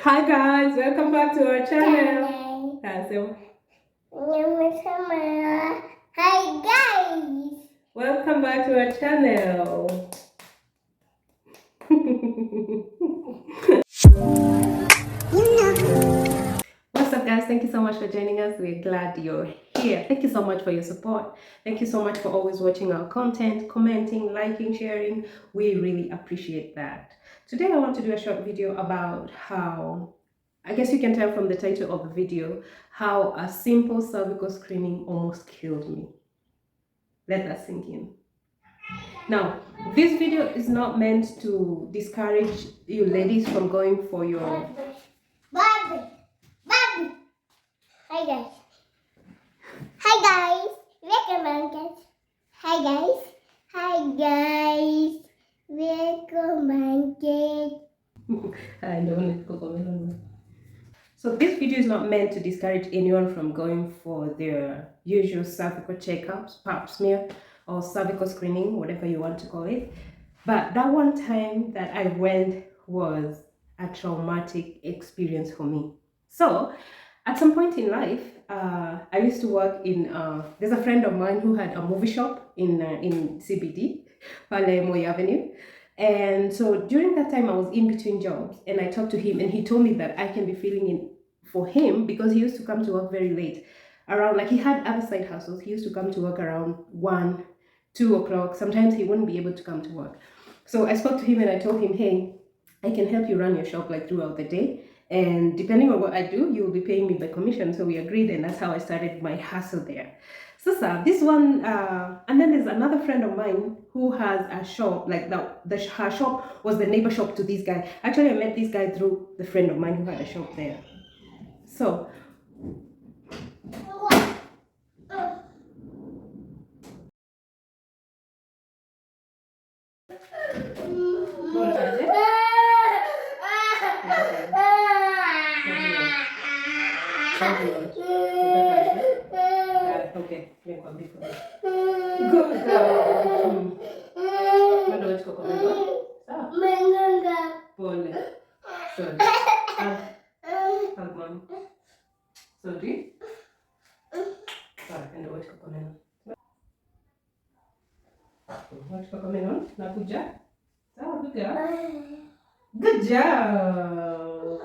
Hi guys, welcome back to our channel. Hi guys. Welcome back to our channel. What's up guys? Thank you so much for joining us. We're glad you're here. Thank you so much for your support. Thank you so much for always watching our content, commenting, liking, sharing. We really appreciate that. Today I want to do a short video about how, I guess you can tell from the title of the video, how a simple cervical screening almost killed me. Let that sink in. Now, this video is not meant to discourage you ladies from going for your... Bobby. Hi guys. Hi guys. Welcome guys. Hi guys. Welcome guys. I don't know. So this video is not meant to discourage anyone from going for their usual cervical checkups, pap smear, or cervical screening, whatever you want to call it. But that one time that I went was a traumatic experience for me. So at some point in life, I used to work in, there's a friend of mine who had a movie shop in CBD, Pale Moi Avenue. And so during that time, I was in between jobs and I talked to him and he told me that I can be filling in for him because he used to come to work very late. Around, like he had other side hustles. He used to come to work around 1, 2 o'clock. Sometimes he wouldn't be able to come to work. So I spoke to him and I told him, hey, I can help you run your shop like throughout the day. And depending on what I do, you will be paying me by commission. So we agreed and that's how I started my hustle there. So sir, this one, and then there's another friend of mine who has a shop, like her shop was the neighbor shop to this guy. Actually, I met this guy through the friend of mine who had a shop there. So, okay, good girl. Quando vai te comer? Pole. Sorry. Hug mommy. Sorry. Sorry, and watch comer. Watch comer. Nakuja. Sawa, good girl. Good job.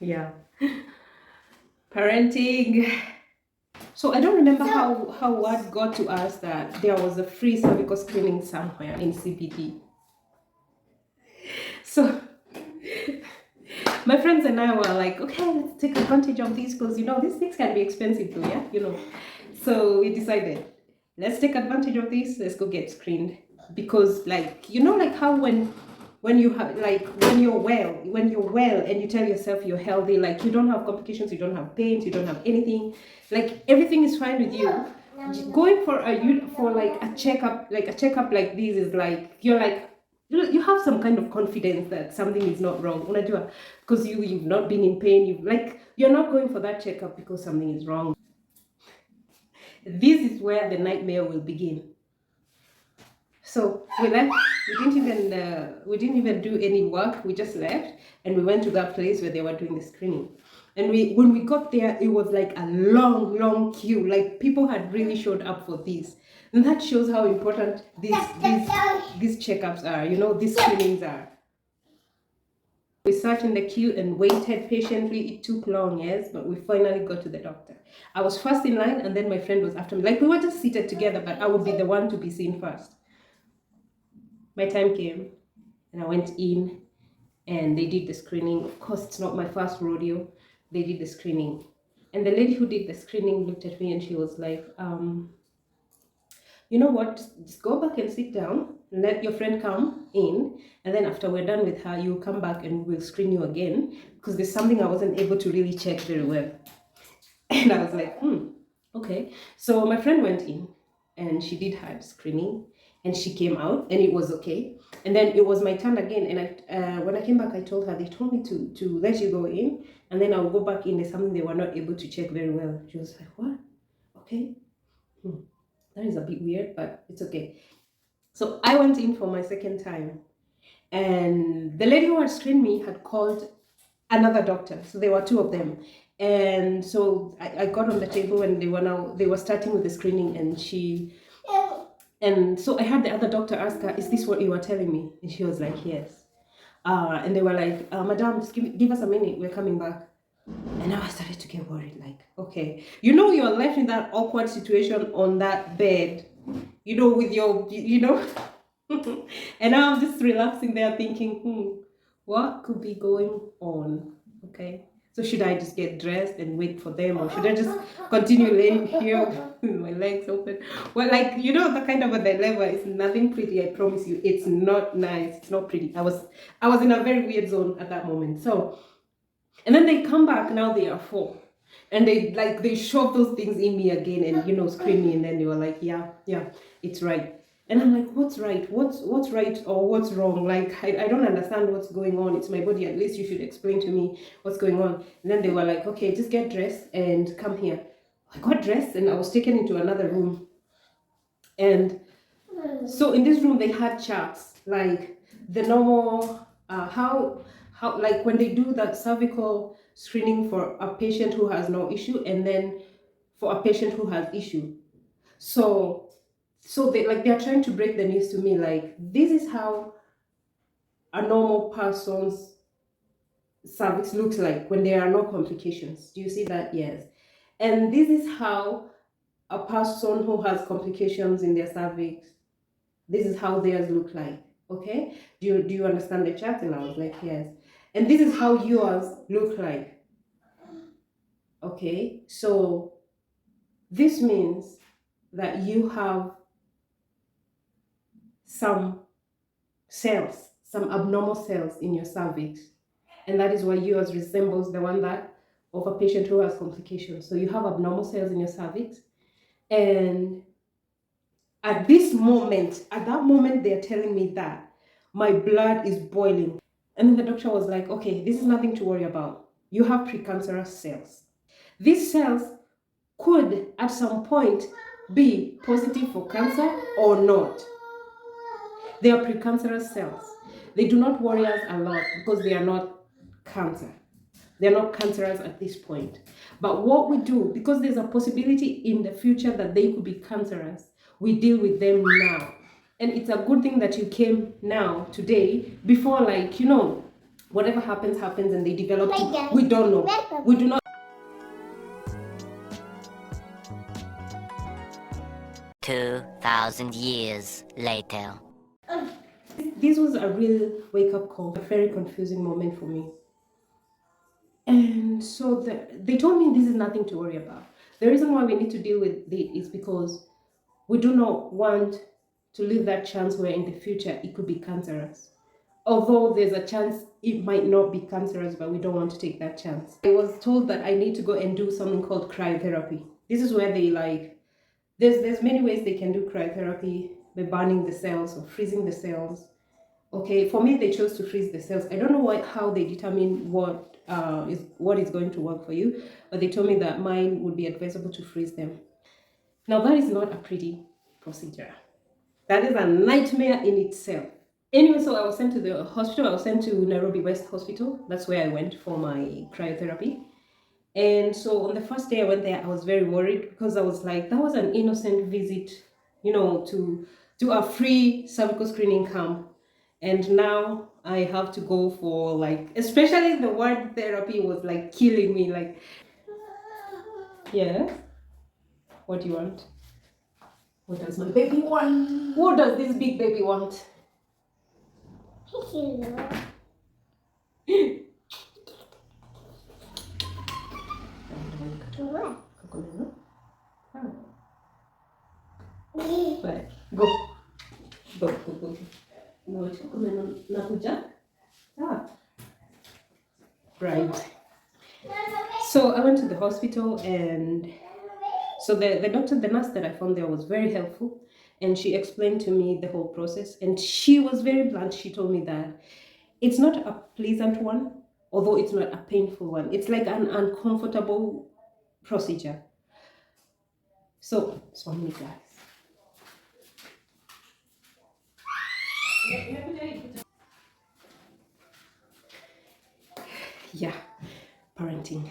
Yeah. Parenting. So I don't remember how word got to us that there was a free cervical screening somewhere in CBD. So my friends and I were like, okay, let's take advantage of these because, these things can be expensive too, yeah? So we decided, let's take advantage of this. Let's go get screened. Because like, like how when you have, like, when you're well and you tell yourself you're healthy, like you don't have complications, you don't have pains, you don't have anything, like everything is fine with you. Going for a checkup like this is like, you're like, you have some kind of confidence that something is not wrong, unajua, because you've not been in pain, you're not going for that checkup because something is wrong. This is where the nightmare will begin. So we left. We didn't even do any work. We just left and we went to that place where they were doing the screening. And when we got there, it was like a long queue. Like people had really showed up for this, and that shows how important these checkups are. These screenings are. We sat in the queue and waited patiently. It took long, yes, but we finally got to the doctor. I was first in line, and then my friend was after me. Like we were just seated together, but I would be the one to be seen first. My time came and I went in and they did the screening. Of course, it's not my first rodeo. They did the screening. And the lady who did the screening looked at me and she was like, you know what, just go back and sit down, let your friend come in, and then after we're done with her, you'll come back and we'll screen you again, because there's something I wasn't able to really check very well. And I was like, okay. So my friend went in and she did her screening and she came out and it was okay. And then it was my turn again. And when I came back, I told her, they told me to let you go in and then I'll go back in. There's something they were not able to check very well. She was like, what? Okay. That is a bit weird, but it's okay. So I went in for my second time, and the lady who had screened me had called another doctor. So there were two of them. And so I got on the table and they were starting with the screening, and so I had the other doctor ask her, "Is this what you were telling me?" And she was like, "Yes." And they were like, "Madam, just give us a minute. We're coming back." And now I started to get worried. Like, okay, you're left in that awkward situation on that bed, with your. And now I'm just relaxing there, thinking, what could be going on? Okay. So should I just get dressed and wait for them, or should I just continue laying here with my legs open? Well, the kind of a dilemma is nothing pretty. I promise you, it's not nice. It's not pretty. I was in a very weird zone at that moment. So, and then they come back. Now they are four, and they shove those things in me again, and scream me, and then they were like, yeah, it's right. And I'm like, what's right? What's right or what's wrong? Like, I don't understand what's going on. It's my body. At least you should explain to me what's going on. And then they were like, okay, just get dressed and come here. I got dressed and I was taken into another room. And so in this room they had charts, like the normal how like when they do that cervical screening for a patient who has no issue, and then for a patient who has issue. So they're trying to break the news to me, like, this is how a normal person's cervix looks like when there are no complications. Do you see that? Yes. And this is how a person who has complications in their cervix, this is how theirs look like. Okay, do you understand the chart? And I was like, yes. And this is how yours look like. Okay, so this means that you have some cells, some abnormal cells in your cervix, and that is why yours resembles the one that of a patient who has complications. So you have abnormal cells in your cervix, and at that moment, they're telling me that my blood is boiling. And then the doctor was like, okay, this is nothing to worry about. You have precancerous cells. These cells could, at some point, be positive for cancer or not. They are precancerous cells. They do not worry us a lot because they are not cancer. They're not cancerous at this point. But what we do, because there's a possibility in the future that they could be cancerous, we deal with them now. And it's a good thing that you came now, today, before, whatever happens, and they develop. We don't know. We do not. 2,000 years later. This was a real wake up call, a very confusing moment for me. And so they told me this is nothing to worry about. The reason why we need to deal with it is because we do not want to leave that chance where in the future it could be cancerous. Although there's a chance it might not be cancerous, but we don't want to take that chance. I was told that I need to go and do something called cryotherapy. This is where there's many ways they can do cryotherapy, by burning the cells or freezing the cells. Okay, for me they chose to freeze the cells. I don't know how they determine what is going to work for you, but they told me that mine would be advisable to freeze them. Now that is not a pretty procedure. That is a nightmare in itself. Anyway, so I was sent to the hospital. I was sent to Nairobi West Hospital. That's where I went for my cryotherapy. And so on the first day I went there, I was very worried because I was like, that was an innocent visit, to a free cervical screening camp. And now I have to go for, like, especially the word therapy was like killing me. Like, yeah, what do you want? What does my baby want? What does this big baby want? Right. Go. Go, go, go. Nakuja? Ah. Right. So I went to the hospital, and so the doctor, the nurse that I found there was very helpful, and she explained to me the whole process, and she was very blunt. She told me that it's not a pleasant one, although it's not a painful one. It's like an uncomfortable procedure. So many guys. daunting.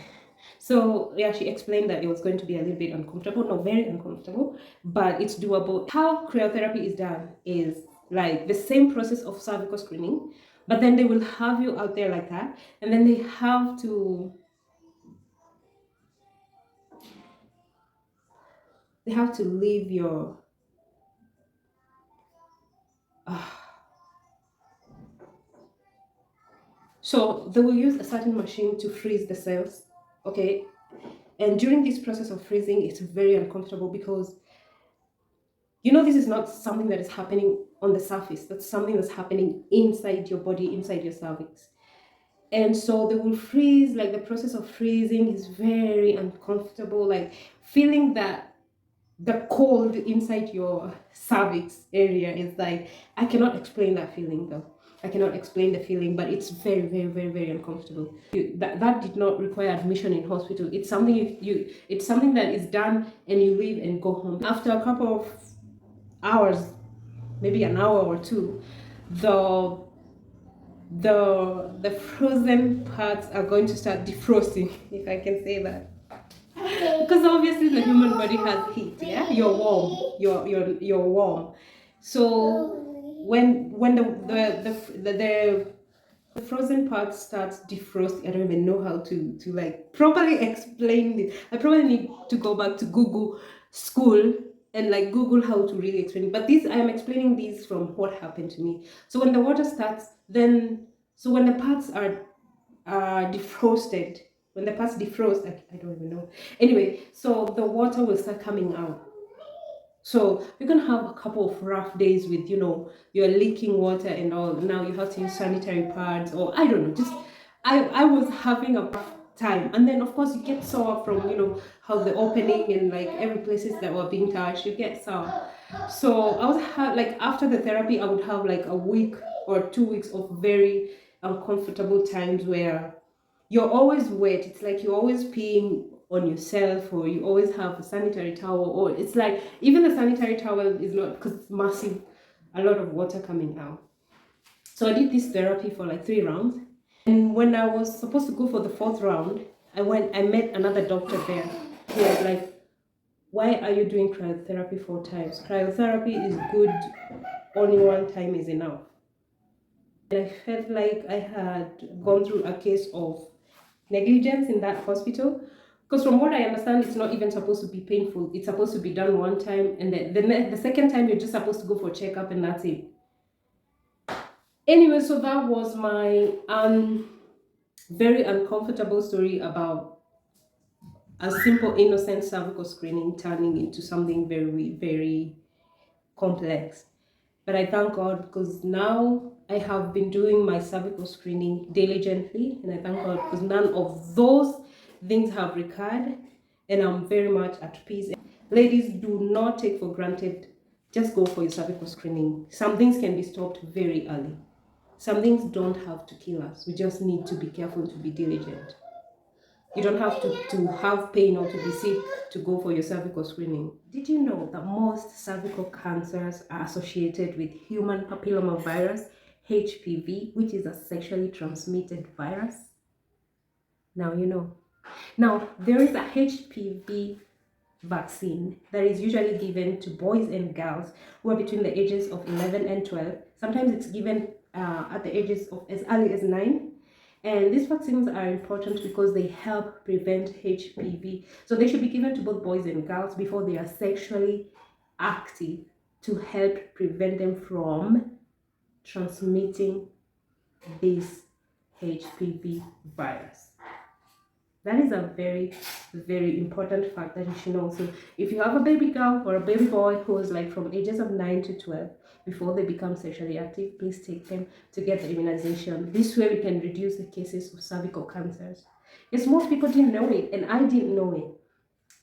So yeah, she explained that it was going to be a little bit uncomfortable, not very uncomfortable, but it's doable. How cryotherapy is done is like the same process of cervical screening, but then they will have you out there like that, and then they have to leave your so they will use a certain machine to freeze the cells, okay? And during this process of freezing, it's very uncomfortable because this is not something that is happening on the surface. That's something that's happening inside your body, inside your cervix. And so they will freeze, like the process of freezing is very uncomfortable, like feeling that the cold inside your cervix area is like, I cannot explain that feeling though. I cannot explain the feeling, but it's very, very, very, very uncomfortable. That did not require admission in hospital. It's something it's something that is done and you leave and go home. After a couple of hours, maybe an hour or two, the the frozen parts are going to start defrosting, if I can say that. Because obviously the human body has heat, yeah? You're warm. You're warm. So when the frozen part starts defrosting, I don't even know how to like properly explain it. I probably need to go back to Google school and like Google how to really explain it. But I am explaining these from what happened to me. So when the water starts, so when the parts are defrosted, when the parts defrost, I don't even know. Anyway, so the water will start coming out. So you're gonna have a couple of rough days with you're leaking water and all. Now you have to use sanitary pads, or I don't know. Just I was having a rough time, and then of course you get sore from how the opening and like every places that were being touched, you get sore. So I was like after the therapy, I would have like a week or 2 weeks of very uncomfortable times where you're always wet. It's like you're always peeing on yourself, or you always have a sanitary towel, or it's like even the sanitary towel is not, because it's massive, a lot of water coming out. So I did this therapy for like 3 rounds, and when I was supposed to go for the 4th round, I met another doctor there who was like, why are you doing cryotherapy 4 times? Cryotherapy is good, only 1 time is enough. And I felt like I had gone through a case of negligence in that hospital, because from what I understand, it's not even supposed to be painful. It's supposed to be done 1 time, and then the second time you're just supposed to go for a checkup, and that's it. Anyway, so that was my very uncomfortable story about a simple innocent cervical screening turning into something very, very complex. But I thank God, because now I have been doing my cervical screening diligently, and I thank God because none of those things have recurred, and I'm very much at peace. Ladies, do not take for granted. Just go for your cervical screening. Some things can be stopped very early. Some things don't have to kill us. We just need to be careful, to be diligent. You don't have to have pain or to be sick to go for your cervical screening. Did you know that most cervical cancers are associated with human papillomavirus, HPV, which is a sexually transmitted virus? Now you know. Now, there is a HPV vaccine that is usually given to boys and girls who are between the ages of 11 and 12. Sometimes it's given at the ages of as early as 9. And these vaccines are important because they help prevent HPV. So they should be given to both boys and girls before they are sexually active, to help prevent them from transmitting this HPV virus. That is a very, very important fact that you should know. So if you have a baby girl or a baby boy who is like from ages of 9 to 12, before they become sexually active, please take them to get the immunization. This way we can reduce the cases of cervical cancers. Yes, most people didn't know it, and I didn't know it.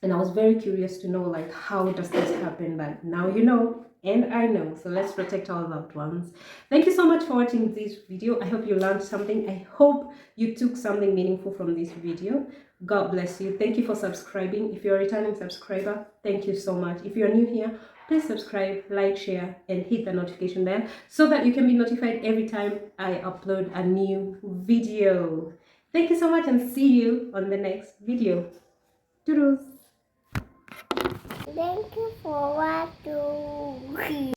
And I was very curious to know, like, how does this happen? But now you know, and I know. So let's protect our loved ones. Thank you so much for watching this video. I hope you learned something. I hope you took something meaningful from this video. God bless you. Thank you for subscribing. If you're a returning subscriber, thank you so much. If you're new here, please subscribe, like, share, and hit the notification bell so that you can be notified every time I upload a new video. Thank you so much and see you on the next video. Toodles! Thank you for watching.